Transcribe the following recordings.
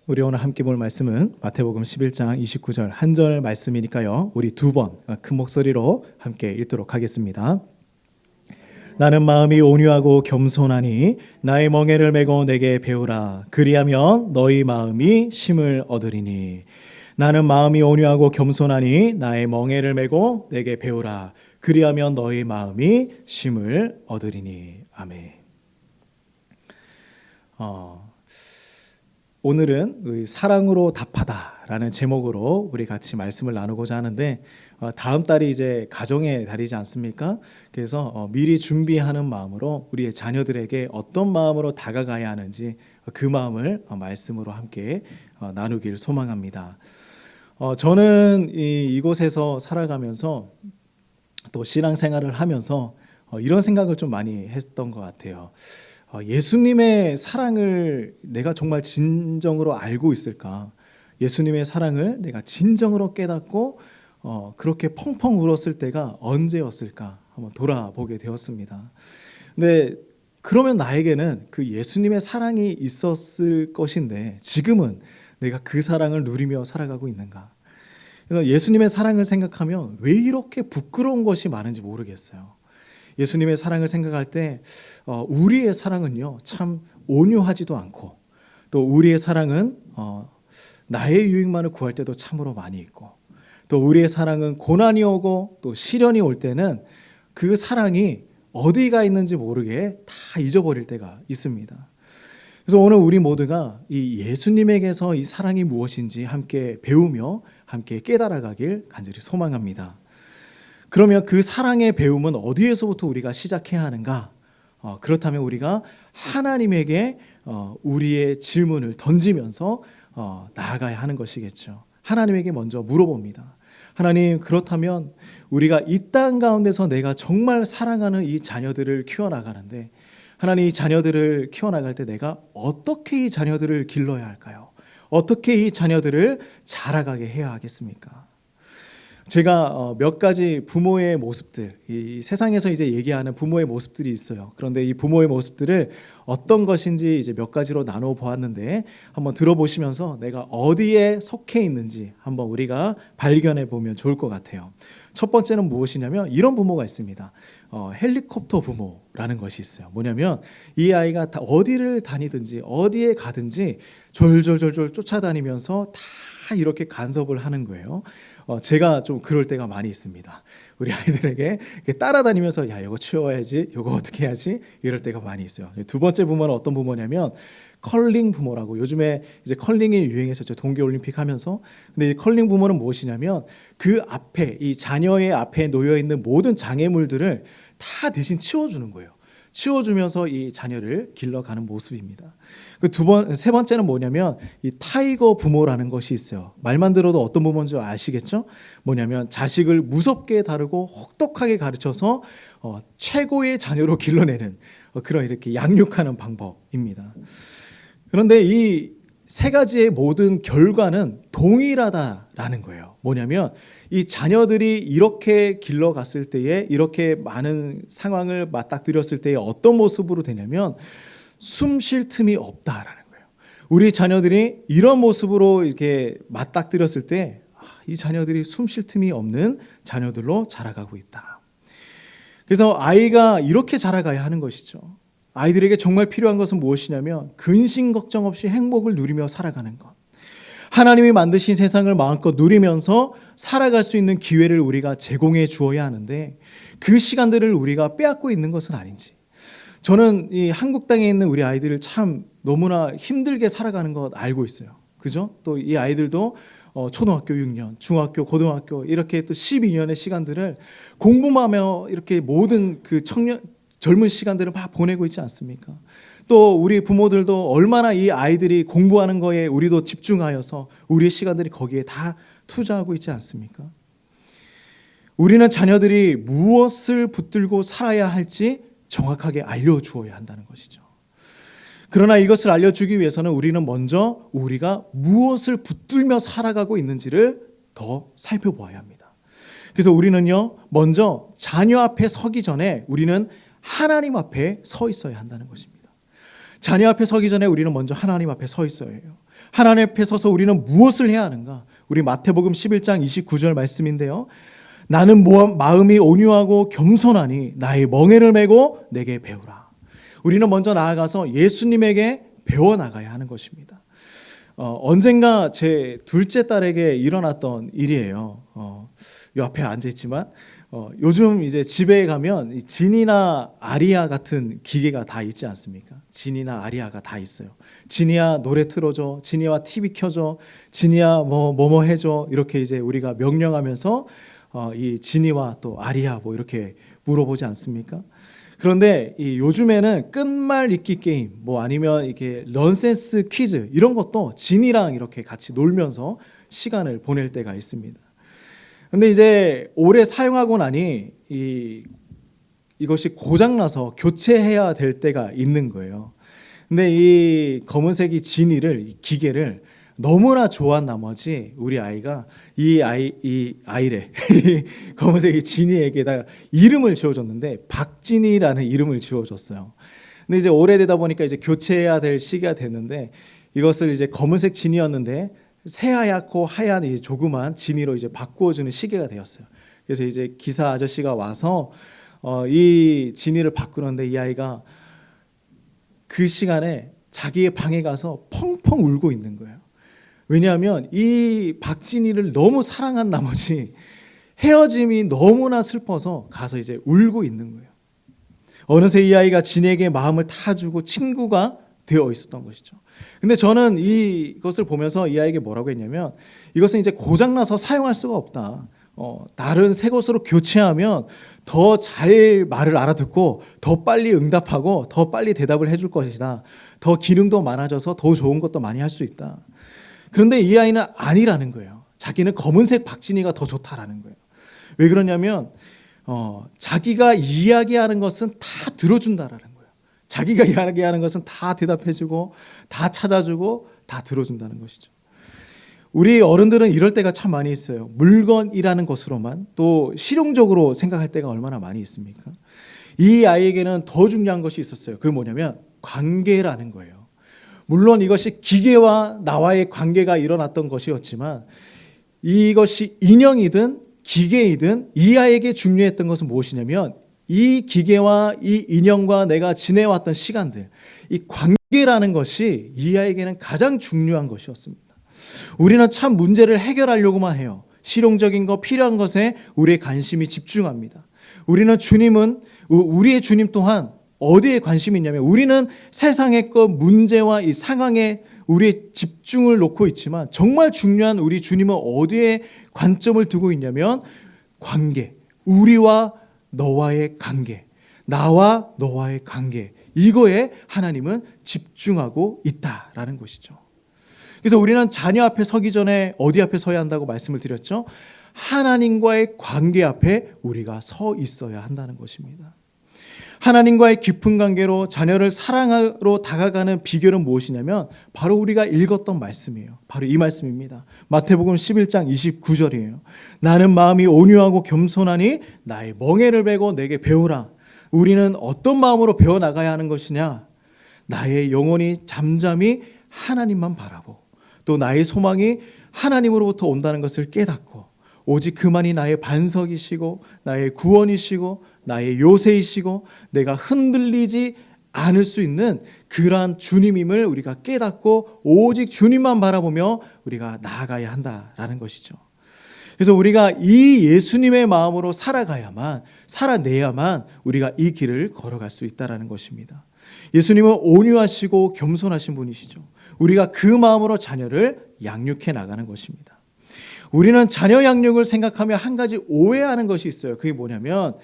우리 오늘 함께 볼 말씀은 마태복음 11장 29절 한 절 말씀이니까요. 우리 두 번 큰 목소리로 함께 읽도록 하겠습니다. 나는 마음이 온유하고 겸손하니 나의 멍에를 메고 내게 배우라. 그리하면 너희 마음이 쉼을 얻으리니. 나는 마음이 온유하고 겸손하니 나의 멍에를 메고 내게 배우라. 그리하면 너희 마음이 쉼을 얻으리니. 아멘. 오늘은 사랑으로 답하다라는 제목으로 우리 같이 말씀을 나누고자 하는데, 다음 달이 이제 가정의 달이지 않습니까? 그래서 미리 준비하는 마음으로 우리의 자녀들에게 어떤 마음으로 다가가야 하는지 그 마음을 말씀으로 함께 나누길 소망합니다. 저는 이곳에서 살아가면서 또 신앙생활을 하면서 이런 생각을 좀 많이 했던 것 같아요. 예수님의 사랑을 내가 정말 진정으로 알고 있을까? 예수님의 사랑을 내가 진정으로 깨닫고 그렇게 펑펑 울었을 때가 언제였을까? 한번 돌아보게 되었습니다. 근데 그러면 나에게는 그 예수님의 사랑이 있었을 것인데 지금은 내가 그 사랑을 누리며 살아가고 있는가? 그래서 예수님의 사랑을 생각하면 왜 이렇게 부끄러운 것이 많은지 모르겠어요. 예수님의 사랑을 생각할 때 우리의 사랑은요 참 온유하지도 않고, 또 우리의 사랑은 나의 유익만을 구할 때도 참으로 많이 있고, 또 우리의 사랑은 고난이 오고 또 시련이 올 때는 그 사랑이 어디가 있는지 모르게 다 잊어버릴 때가 있습니다. 그래서 오늘 우리 모두가 이 예수님에게서 이 사랑이 무엇인지 함께 배우며 함께 깨달아가길 간절히 소망합니다. 그러면 그 사랑의 배움은 어디에서부터 우리가 시작해야 하는가? 그렇다면 우리가 하나님에게 우리의 질문을 던지면서 나아가야 하는 것이겠죠. 하나님에게 먼저 물어봅니다. 하나님, 그렇다면 우리가 이 땅 가운데서 내가 정말 사랑하는 이 자녀들을 키워나가는데, 하나님, 이 자녀들을 키워나갈 때 내가 어떻게 이 자녀들을 길러야 할까요? 어떻게 이 자녀들을 자라가게 해야 하겠습니까? 제가 몇 가지 부모의 모습들, 이 세상에서 이제 얘기하는 부모의 모습들이 있어요. 그런데 이 부모의 모습들을 어떤 것인지 이제 몇 가지로 나눠 보았는데, 한번 들어보시면서 내가 어디에 속해 있는지 한번 우리가 발견해 보면 좋을 것 같아요. 첫 번째는 무엇이냐면 이런 부모가 있습니다. 헬리콥터 부모라는 것이 있어요. 뭐냐면 이 아이가 다 어디를 다니든지 어디에 가든지 졸졸졸졸 쫓아다니면서 다 이렇게 간섭을 하는 거예요. 제가 좀 그럴 때가 많이 있습니다. 우리 아이들에게 따라다니면서 야, 이거 치워야지, 이거 어떻게 해야지, 이럴 때가 많이 있어요. 두 번째 부모는 어떤 부모냐면 컬링 부모라고, 요즘에 이제 컬링이 유행했었죠. 동계올림픽 하면서. 근데 이 컬링 부모는 무엇이냐면 그 앞에, 이 자녀의 앞에 놓여 있는 모든 장애물들을 다 대신 치워주는 거예요. 치워주면서 이 자녀를 길러가는 모습입니다. 세 번째는 뭐냐면 이 타이거 부모라는 것이 있어요. 말만 들어도 어떤 부모인지 아시겠죠? 뭐냐면 자식을 무섭게 다루고 혹독하게 가르쳐서 최고의 자녀로 길러내는 그런 이렇게 양육하는 방법입니다. 그런데 이 세 가지의 모든 결과는 동일하다라는 거예요. 뭐냐면 이 자녀들이 이렇게 길러갔을 때에, 이렇게 많은 상황을 맞닥뜨렸을 때에 어떤 모습으로 되냐면 숨 쉴 틈이 없다라는 거예요. 우리 자녀들이 이런 모습으로 이렇게 맞닥뜨렸을 때 이 자녀들이 숨 쉴 틈이 없는 자녀들로 자라가고 있다. 그래서 아이가 이렇게 자라가야 하는 것이죠. 아이들에게 정말 필요한 것은 무엇이냐면 근심 걱정 없이 행복을 누리며 살아가는 것. 하나님이 만드신 세상을 마음껏 누리면서 살아갈 수 있는 기회를 우리가 제공해 주어야 하는데, 그 시간들을 우리가 빼앗고 있는 것은 아닌지. 저는 이 한국 땅에 있는 우리 아이들을 참 너무나 힘들게 살아가는 것 알고 있어요. 그죠? 또 이 아이들도 초등학교 6년, 중학교, 고등학교 이렇게 또 12년의 시간들을 공부하며 이렇게 모든 그 젊은 시간들을 막 보내고 있지 않습니까? 또 우리 부모들도 얼마나 이 아이들이 공부하는 거에 우리도 집중하여서 우리의 시간들이 거기에 다 투자하고 있지 않습니까? 우리는 자녀들이 무엇을 붙들고 살아야 할지 정확하게 알려주어야 한다는 것이죠. 그러나 이것을 알려주기 위해서는 우리는 먼저 우리가 무엇을 붙들며 살아가고 있는지를 더 살펴보아야 합니다. 그래서 우리는요, 먼저 자녀 앞에 서기 전에 우리는 하나님 앞에 서 있어야 한다는 것입니다. 자녀 앞에 서기 전에 우리는 먼저 하나님 앞에 서 있어야 해요. 하나님 앞에 서서 우리는 무엇을 해야 하는가? 우리 마태복음 11장 29절 말씀인데요. 나는 마음이 온유하고 겸손하니 나의 멍에를 메고 내게 배우라. 우리는 먼저 나아가서 예수님에게 배워나가야 하는 것입니다. 언젠가 제 둘째 딸에게 일어났던 일이에요. 이 앞에 앉아있지만 요즘 이제 집에 가면 진이나 아리아 같은 기계가 다 있지 않습니까? 진이나 아리아가 다 있어요. 진이야 노래 틀어줘, 진이야 TV 켜줘, 진이야 뭐뭐 해줘, 이렇게 이제 우리가 명령하면서 이 진이와 또 아리아 뭐 이렇게 물어보지 않습니까? 그런데 이 요즘에는 끝말 잇기 게임 뭐 아니면 이렇게 넌센스 퀴즈 이런 것도 진이랑 이렇게 같이 놀면서 시간을 보낼 때가 있습니다. 근데 이제 오래 사용하고 나니 이것이 고장나서 교체해야 될 때가 있는 거예요. 근데 이 검은색이 진이를, 이 기계를 너무나 좋아한 나머지 우리 아이가 이 아이래 검은색이 진이에게다가 이름을 지어줬는데 박진이라는 이름을 지어줬어요. 근데 이제 오래되다 보니까 이제 교체해야 될 시기가 됐는데 이것을 이제 검은색 진이었는데 새하얗고 하얀 이 조그만 진이로 이제 바꾸어주는 시기가 되었어요. 그래서 이제 기사 아저씨가 와서 이 진이를 바꾸는데 이 아이가 그 시간에 자기의 방에 가서 펑펑 울고 있는 거예요. 왜냐하면 이 박진이를 너무 사랑한 나머지 헤어짐이 너무나 슬퍼서 가서 이제 울고 있는 거예요. 어느새 이 아이가 진에게 마음을 타주고 친구가 되어 있었던 것이죠. 근데 저는 이것을 보면서 이 아이에게 뭐라고 했냐면 이것은 이제 고장나서 사용할 수가 없다. 다른 새 것으로 교체하면 더 잘 말을 알아듣고 더 빨리 응답하고 더 빨리 대답을 해줄 것이다. 더 기능도 많아져서 더 좋은 것도 많이 할 수 있다. 그런데 이 아이는 아니라는 거예요. 자기는 검은색 박진이가 더 좋다라는 거예요. 왜 그러냐면 자기가 이야기하는 것은 다 들어준다라는 거예요. 자기가 이야기하는 것은 다 대답해주고 다 찾아주고 다 들어준다는 것이죠. 우리 어른들은 이럴 때가 참 많이 있어요. 물건이라는 것으로만 또 실용적으로 생각할 때가 얼마나 많이 있습니까? 이 아이에게는 더 중요한 것이 있었어요. 그게 뭐냐면 관계라는 거예요. 물론 이것이 기계와 나와의 관계가 일어났던 것이었지만 이것이 인형이든 기계이든 이 아이에게 중요했던 것은 무엇이냐면 이 기계와 이 인형과 내가 지내왔던 시간들, 이 관계라는 것이 이 아이에게는 가장 중요한 것이었습니다. 우리는 참 문제를 해결하려고만 해요. 실용적인 것, 필요한 것에 우리의 관심이 집중합니다. 우리의 주님 또한 어디에 관심이 있냐면 우리는 세상의 것, 문제와 이 상황에 우리의 집중을 놓고 있지만 정말 중요한 우리 주님은 어디에 관점을 두고 있냐면 관계, 우리와 너와의 관계, 나와 너와의 관계, 이거에 하나님은 집중하고 있다라는 것이죠. 그래서 우리는 자녀 앞에 서기 전에 어디 앞에 서야 한다고 말씀을 드렸죠? 하나님과의 관계 앞에 우리가 서 있어야 한다는 것입니다. 하나님과의 깊은 관계로 자녀를 사랑하러 다가가는 비결은 무엇이냐면 바로 우리가 읽었던 말씀이에요. 바로 이 말씀입니다. 마태복음 11장 29절이에요. 나는 마음이 온유하고 겸손하니 나의 멍에를 베고 내게 배우라. 우리는 어떤 마음으로 배워나가야 하는 것이냐? 나의 영혼이 잠잠히 하나님만 바라고 또 나의 소망이 하나님으로부터 온다는 것을 깨닫고 오직 그만이 나의 반석이시고 나의 구원이시고 나의 요새이시고 내가 흔들리지 않을 수 있는 그러한 주님임을 우리가 깨닫고 오직 주님만 바라보며 우리가 나아가야 한다라는 것이죠. 그래서 우리가 이 예수님의 마음으로 살아내야만 우리가 이 길을 걸어갈 수 있다는 것입니다. 예수님은 온유하시고 겸손하신 분이시죠. 우리가 그 마음으로 자녀를 양육해 나가는 것입니다. 우리는 자녀 양육을 생각하며 한 가지 오해하는 것이 있어요. 그게 뭐냐면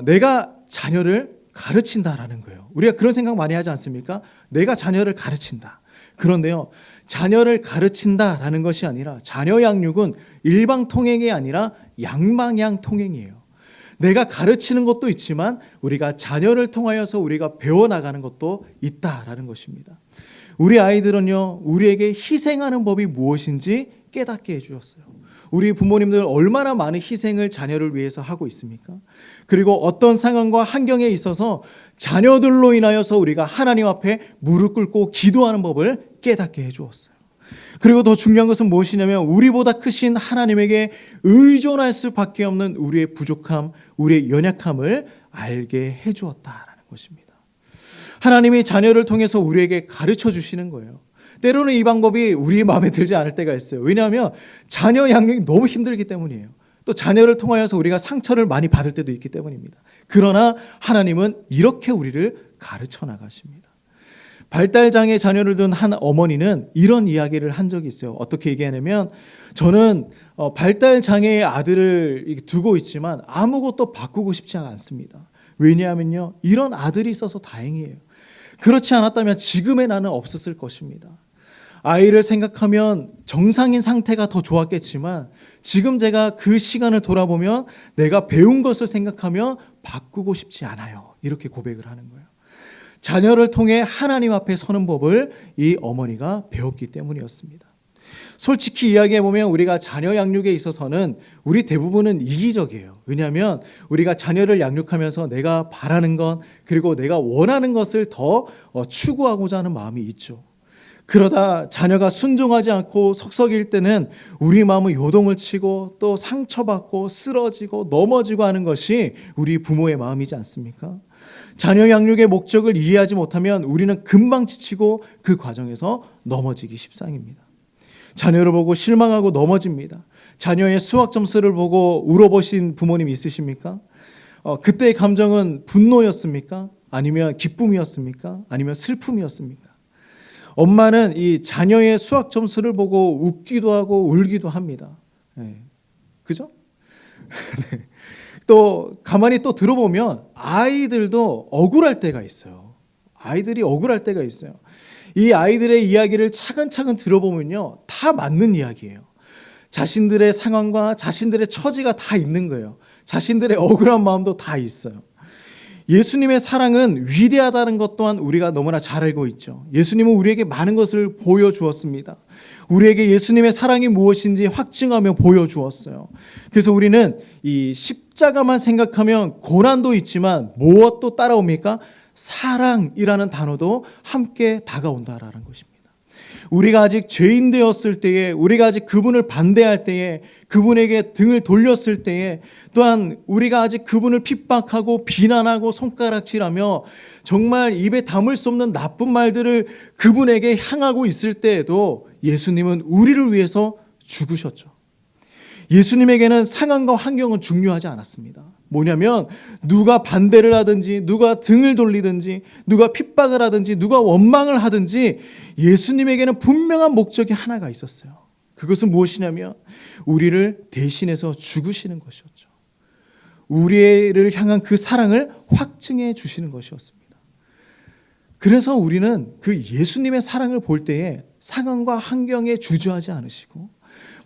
내가 자녀를 가르친다라는 거예요. 우리가 그런 생각 많이 하지 않습니까? 내가 자녀를 가르친다. 그런데요, 자녀를 가르친다라는 것이 아니라 자녀 양육은 일방통행이 아니라 양방향 통행이에요. 내가 가르치는 것도 있지만 우리가 자녀를 통하여서 우리가 배워나가는 것도 있다라는 것입니다. 우리 아이들은요, 우리에게 희생하는 법이 무엇인지 깨닫게 해주셨어요. 우리 부모님들 얼마나 많은 희생을 자녀를 위해서 하고 있습니까? 그리고 어떤 상황과 환경에 있어서 자녀들로 인하여서 우리가 하나님 앞에 무릎 꿇고 기도하는 법을 깨닫게 해주었어요. 그리고 더 중요한 것은 무엇이냐면 우리보다 크신 하나님에게 의존할 수밖에 없는 우리의 부족함, 우리의 연약함을 알게 해주었다라는 것입니다. 하나님이 자녀를 통해서 우리에게 가르쳐 주시는 거예요. 때로는 이 방법이 우리의 마음에 들지 않을 때가 있어요. 왜냐하면 자녀 양육이 너무 힘들기 때문이에요. 또 자녀를 통하여서 우리가 상처를 많이 받을 때도 있기 때문입니다. 그러나 하나님은 이렇게 우리를 가르쳐 나가십니다. 발달장애 자녀를 둔 한 어머니는 이런 이야기를 한 적이 있어요. 어떻게 얘기하냐면 저는 발달장애의 아들을 두고 있지만 아무것도 바꾸고 싶지 않습니다. 왜냐하면요, 이런 아들이 있어서 다행이에요. 그렇지 않았다면 지금의 나는 없었을 것입니다. 아이를 생각하면 정상인 상태가 더 좋았겠지만 지금 제가 그 시간을 돌아보면 내가 배운 것을 생각하면 바꾸고 싶지 않아요. 이렇게 고백을 하는 거예요. 자녀를 통해 하나님 앞에 서는 법을 이 어머니가 배웠기 때문이었습니다. 솔직히 이야기해보면 우리가 자녀 양육에 있어서는 우리 대부분은 이기적이에요. 왜냐하면 우리가 자녀를 양육하면서 내가 바라는 것 그리고 내가 원하는 것을 더 추구하고자 하는 마음이 있죠. 그러다 자녀가 순종하지 않고 석석일 때는 우리 마음은 요동을 치고 또 상처받고 쓰러지고 넘어지고 하는 것이 우리 부모의 마음이지 않습니까? 자녀 양육의 목적을 이해하지 못하면 우리는 금방 지치고 그 과정에서 넘어지기 십상입니다. 자녀를 보고 실망하고 넘어집니다. 자녀의 수학 점수를 보고 울어보신 부모님 있으십니까? 그때의 감정은 분노였습니까? 아니면 기쁨이었습니까? 아니면 슬픔이었습니까? 엄마는 이 자녀의 수학 점수를 보고 웃기도 하고 울기도 합니다. 네. 그죠? 네. 또 가만히 또 들어보면 아이들도 억울할 때가 있어요. 아이들이 억울할 때가 있어요. 이 아이들의 이야기를 차근차근 들어보면요, 다 맞는 이야기예요. 자신들의 상황과 자신들의 처지가 다 있는 거예요. 자신들의 억울한 마음도 다 있어요. 예수님의 사랑은 위대하다는 것 또한 우리가 너무나 잘 알고 있죠. 예수님은 우리에게 많은 것을 보여주었습니다. 우리에게 예수님의 사랑이 무엇인지 확증하며 보여주었어요. 그래서 우리는 이 십자가만 생각하면 고난도 있지만 무엇도 따라옵니까? 사랑이라는 단어도 함께 다가온다라는 것입니다. 우리가 아직 죄인 되었을 때에, 우리가 아직 그분을 반대할 때에, 그분에게 등을 돌렸을 때에, 또한 우리가 아직 그분을 핍박하고 비난하고 손가락질하며 정말 입에 담을 수 없는 나쁜 말들을 그분에게 향하고 있을 때에도 예수님은 우리를 위해서 죽으셨죠. 예수님에게는 상황과 환경은 중요하지 않았습니다. 뭐냐면 누가 반대를 하든지 누가 등을 돌리든지 누가 핍박을 하든지 누가 원망을 하든지 예수님에게는 분명한 목적이 하나가 있었어요. 그것은 무엇이냐면 우리를 대신해서 죽으시는 것이었죠. 우리를 향한 그 사랑을 확증해 주시는 것이었습니다. 그래서 우리는 그 예수님의 사랑을 볼 때에 상황과 환경에 주저하지 않으시고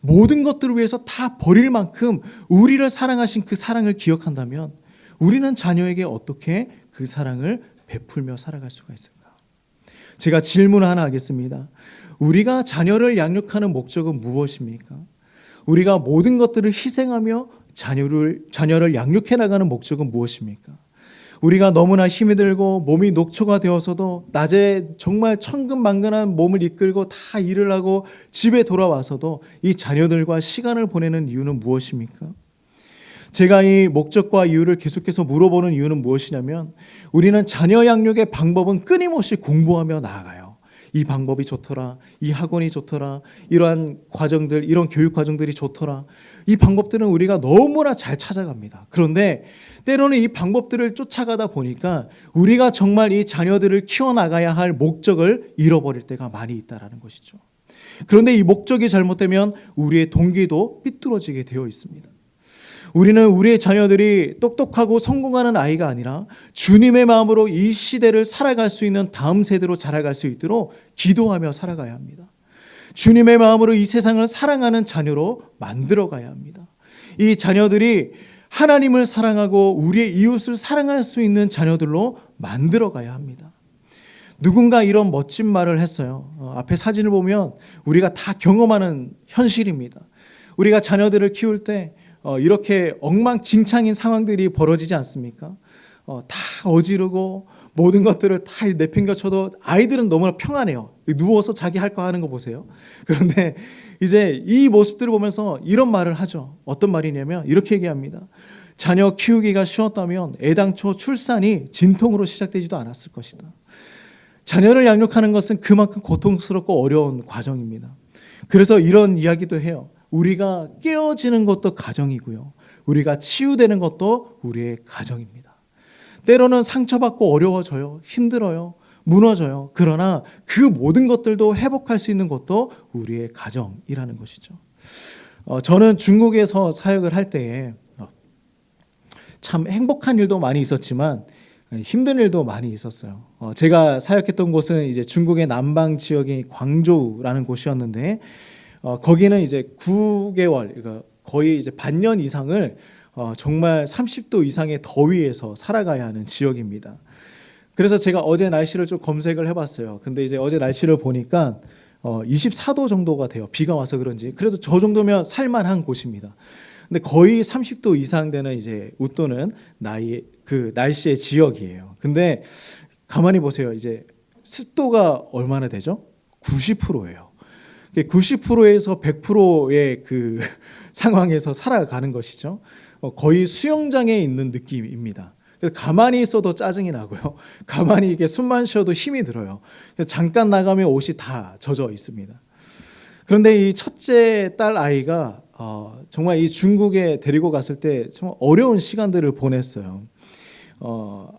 모든 것들을 위해서 다 버릴 만큼 우리를 사랑하신 그 사랑을 기억한다면 우리는 자녀에게 어떻게 그 사랑을 베풀며 살아갈 수가 있을까? 제가 질문 하나 하겠습니다. 우리가 자녀를 양육하는 목적은 무엇입니까? 우리가 모든 것들을 희생하며 자녀를 양육해 나가는 목적은 무엇입니까? 우리가 너무나 힘이 들고 몸이 녹초가 되어서도 낮에 정말 천근만근한 몸을 이끌고 다 일을 하고 집에 돌아와서도 이 자녀들과 시간을 보내는 이유는 무엇입니까? 제가 이 목적과 이유를 계속해서 물어보는 이유는 무엇이냐면 우리는 자녀 양육의 방법은 끊임없이 공부하며 나아가요. 이 방법이 좋더라, 이 학원이 좋더라, 이러한 과정들, 이런 교육 과정들이 좋더라. 이 방법들은 우리가 너무나 잘 찾아갑니다. 그런데 때로는 이 방법들을 쫓아가다 보니까 우리가 정말 이 자녀들을 키워나가야 할 목적을 잃어버릴 때가 많이 있다는 것이죠. 그런데 이 목적이 잘못되면 우리의 동기도 삐뚤어지게 되어 있습니다. 우리는 우리의 자녀들이 똑똑하고 성공하는 아이가 아니라 주님의 마음으로 이 시대를 살아갈 수 있는 다음 세대로 자라갈 수 있도록 기도하며 살아가야 합니다. 주님의 마음으로 이 세상을 사랑하는 자녀로 만들어가야 합니다. 이 자녀들이 하나님을 사랑하고 우리의 이웃을 사랑할 수 있는 자녀들로 만들어가야 합니다. 누군가 이런 멋진 말을 했어요. 앞에 사진을 보면 우리가 다 경험하는 현실입니다. 우리가 자녀들을 키울 때 이렇게 엉망진창인 상황들이 벌어지지 않습니까? 다 어지르고 모든 것들을 다 내팽겨쳐도 아이들은 너무나 평안해요. 누워서 자기 할 거 하는 거 보세요. 그런데 이제 이 모습들을 보면서 이런 말을 하죠. 어떤 말이냐면 이렇게 얘기합니다. 자녀 키우기가 쉬웠다면 애당초 출산이 진통으로 시작되지도 않았을 것이다. 자녀를 양육하는 것은 그만큼 고통스럽고 어려운 과정입니다. 그래서 이런 이야기도 해요. 우리가 깨어지는 것도 가정이고요. 우리가 치유되는 것도 우리의 가정입니다. 때로는 상처받고 어려워져요. 힘들어요. 무너져요. 그러나 그 모든 것들도 회복할 수 있는 것도 우리의 가정이라는 것이죠. 저는 중국에서 사역을 할 때에 참 행복한 일도 많이 있었지만 힘든 일도 많이 있었어요. 제가 사역했던 곳은 이제 중국의 남방 지역인 광저우라는 곳이었는데 거기는 이제 9개월, 그러니까 거의 이제 반년 이상을 정말 30도 이상의 더위에서 살아가야 하는 지역입니다. 그래서 제가 어제 날씨를 좀 검색을 해봤어요. 근데 이제 어제 날씨를 보니까 24도 정도가 돼요. 비가 와서 그런지. 그래도 저 정도면 살만한 곳입니다. 근데 거의 30도 이상 되는 이제 웃도는 그 날씨의 지역이에요. 근데 가만히 보세요. 이제 습도가 얼마나 되죠? 90%예요. 90%에서 100%의 그 상황에서 살아가는 것이죠. 거의 수영장에 있는 느낌입니다. 그래서 가만히 있어도 짜증이 나고요. 가만히 이게 숨만 쉬어도 힘이 들어요. 그래서 잠깐 나가면 옷이 다 젖어 있습니다. 그런데 이 첫째 딸 아이가 정말 이 중국에 데리고 갔을 때 정말 어려운 시간들을 보냈어요.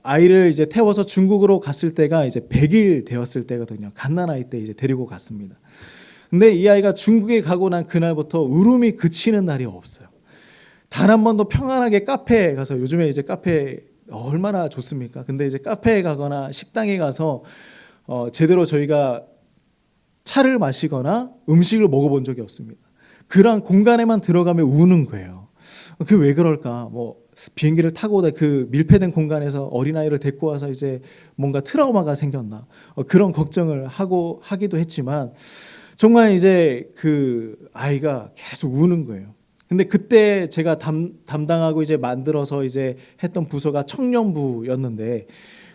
아이를 이제 태워서 중국으로 갔을 때가 이제 100일 되었을 때거든요. 갓난아이 때 이제 데리고 갔습니다. 근데 이 아이가 중국에 가고 난 그날부터 울음이 그치는 날이 없어요. 단 한 번도 평안하게 카페에 가서, 요즘에 이제 카페 얼마나 좋습니까? 근데 이제 카페에 가거나 식당에 가서 제대로 저희가 차를 마시거나 음식을 먹어본 적이 없습니다. 그런 공간에만 들어가면 우는 거예요. 그게 왜 그럴까? 뭐 비행기를 타고 그 밀폐된 공간에서 어린아이를 데리고 와서 이제 뭔가 트라우마가 생겼나? 그런 걱정을 하기도 했지만 정말 이제 그 아이가 계속 우는 거예요. 근데 그때 제가 담당하고 이제 만들어서 이제 했던 부서가 청년부였는데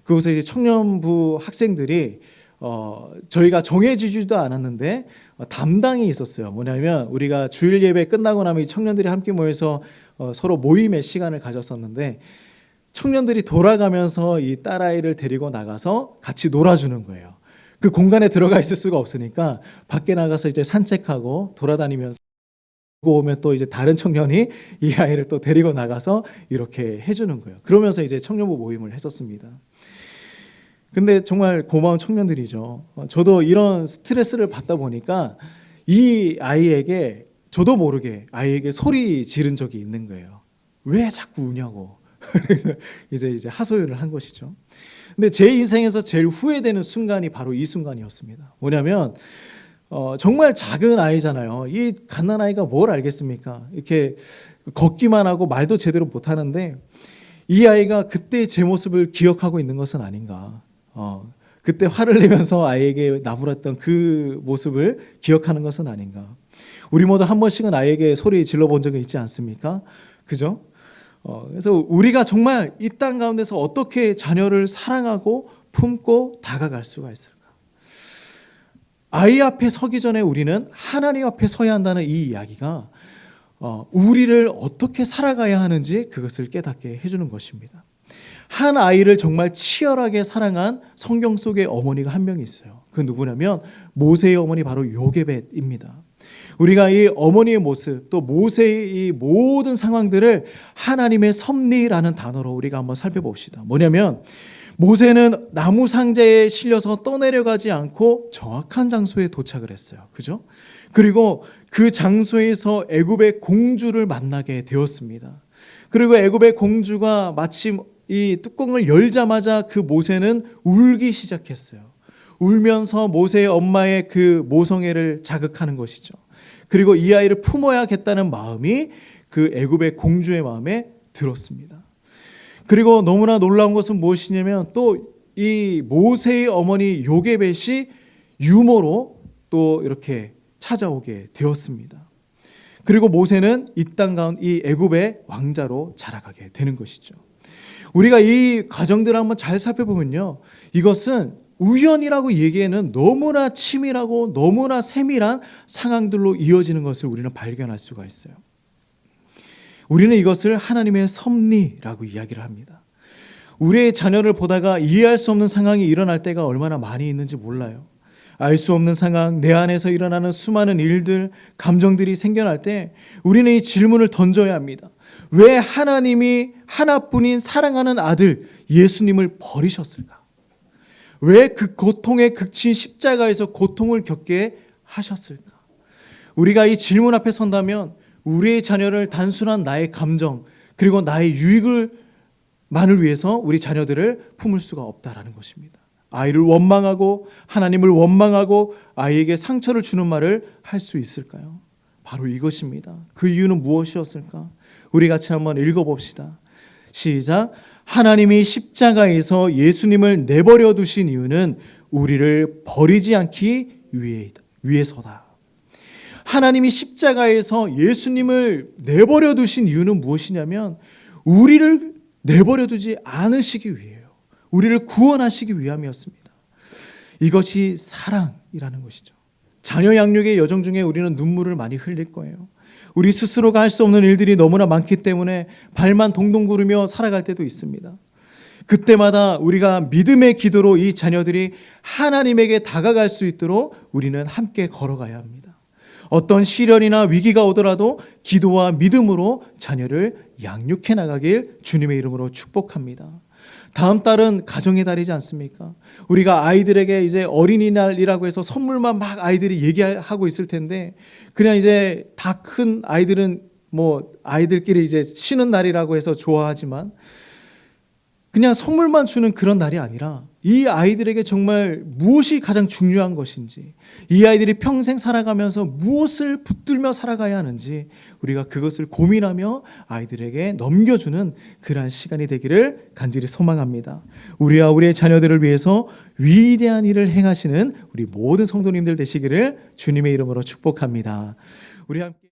그곳에 이제 청년부 학생들이 저희가 정해지지도 않았는데 담당이 있었어요. 뭐냐면 우리가 주일 예배 끝나고 나면 이 청년들이 함께 모여서 서로 모임의 시간을 가졌었는데 청년들이 돌아가면서 이 딸아이를 데리고 나가서 같이 놀아주는 거예요. 그 공간에 들어가 있을 수가 없으니까 밖에 나가서 이제 산책하고 돌아다니면서 오면 또 이제 다른 청년이 이 아이를 또 데리고 나가서 이렇게 해주는 거예요. 그러면서 이제 청년부 모임을 했었습니다. 근데 정말 고마운 청년들이죠. 저도 이런 스트레스를 받다 보니까 이 아이에게 저도 모르게 아이에게 소리 지른 적이 있는 거예요. 왜 자꾸 우냐고. 그래서 이제 하소연을 한 것이죠. 근데 제 인생에서 제일 후회되는 순간이 바로 이 순간이었습니다. 뭐냐면 정말 작은 아이잖아요. 이 갓난아이가 뭘 알겠습니까? 이렇게 걷기만 하고 말도 제대로 못하는데 이 아이가 그때 제 모습을 기억하고 있는 것은 아닌가. 그때 화를 내면서 아이에게 나불었던 그 모습을 기억하는 것은 아닌가. 우리 모두 한 번씩은 아이에게 소리 질러본 적이 있지 않습니까? 그죠? 그래서 우리가 정말 이 땅 가운데서 어떻게 자녀를 사랑하고 품고 다가갈 수가 있을까? 아이 앞에 서기 전에 우리는 하나님 앞에 서야 한다는 이 이야기가 우리를 어떻게 살아가야 하는지 그것을 깨닫게 해주는 것입니다. 한 아이를 정말 치열하게 사랑한 성경 속의 어머니가 한 명 있어요. 그 누구냐면 모세의 어머니 바로 요게벳입니다. 우리가 이 어머니의 모습 또 모세의 이 모든 상황들을 하나님의 섭리라는 단어로 우리가 한번 살펴봅시다. 뭐냐면 모세는 나무 상자에 실려서 떠내려가지 않고 정확한 장소에 도착을 했어요. 그죠? 그리고 그 장소에서 애굽의 공주를 만나게 되었습니다. 그리고 애굽의 공주가 마침 이 뚜껑을 열자마자 그 모세는 울기 시작했어요. 울면서 모세의 엄마의 그 모성애를 자극하는 것이죠. 그리고 이 아이를 품어야겠다는 마음이 그 애굽의 공주의 마음에 들었습니다. 그리고 너무나 놀라운 것은 무엇이냐면 또 이 모세의 어머니 요게벳이 유모로 또 이렇게 찾아오게 되었습니다. 그리고 모세는 이 땅 가운데 이 애굽의 왕자로 자라가게 되는 것이죠. 우리가 이 과정들을 한번 잘 살펴보면요, 이것은 우연이라고 얘기에는 너무나 치밀하고 너무나 세밀한 상황들로 이어지는 것을 우리는 발견할 수가 있어요. 우리는 이것을 하나님의 섭리라고 이야기를 합니다. 우리의 자녀를 보다가 이해할 수 없는 상황이 일어날 때가 얼마나 많이 있는지 몰라요. 알 수 없는 상황, 내 안에서 일어나는 수많은 일들, 감정들이 생겨날 때 우리는 이 질문을 던져야 합니다. 왜 하나님이 하나뿐인 사랑하는 아들 예수님을 버리셨을까? 왜 그 고통의 극치인 십자가에서 고통을 겪게 하셨을까? 우리가 이 질문 앞에 선다면 우리의 자녀를 단순한 나의 감정 그리고 나의 유익을만을 위해서 우리 자녀들을 품을 수가 없다라는 것입니다. 아이를 원망하고 하나님을 원망하고 아이에게 상처를 주는 말을 할 수 있을까요? 바로 이것입니다. 그 이유는 무엇이었을까? 우리 같이 한번 읽어봅시다. 시작. 하나님이 십자가에서 예수님을 내버려 두신 이유는 우리를 버리지 않기 위해서다. 하나님이 십자가에서 예수님을 내버려 두신 이유는 무엇이냐면 우리를 내버려 두지 않으시기 위해요. 우리를 구원하시기 위함이었습니다. 이것이 사랑이라는 것이죠. 자녀 양육의 여정 중에 우리는 눈물을 많이 흘릴 거예요. 우리 스스로가 할 수 없는 일들이 너무나 많기 때문에 발만 동동 구르며 살아갈 때도 있습니다. 그때마다 우리가 믿음의 기도로 이 자녀들이 하나님에게 다가갈 수 있도록 우리는 함께 걸어가야 합니다. 어떤 시련이나 위기가 오더라도 기도와 믿음으로 자녀를 양육해 나가길 주님의 이름으로 축복합니다. 다음 달은 가정의 달이지 않습니까? 우리가 아이들에게 이제 어린이날이라고 해서 선물만 막 아이들이 얘기하고 있을 텐데 그냥 이제 다 큰 아이들은 뭐 아이들끼리 이제 쉬는 날이라고 해서 좋아하지만 그냥 선물만 주는 그런 날이 아니라 이 아이들에게 정말 무엇이 가장 중요한 것인지, 이 아이들이 평생 살아가면서 무엇을 붙들며 살아가야 하는지 우리가 그것을 고민하며 아이들에게 넘겨주는 그러한 시간이 되기를 간절히 소망합니다. 우리와 우리의 자녀들을 위해서 위대한 일을 행하시는 우리 모든 성도님들 되시기를 주님의 이름으로 축복합니다. 우리 함께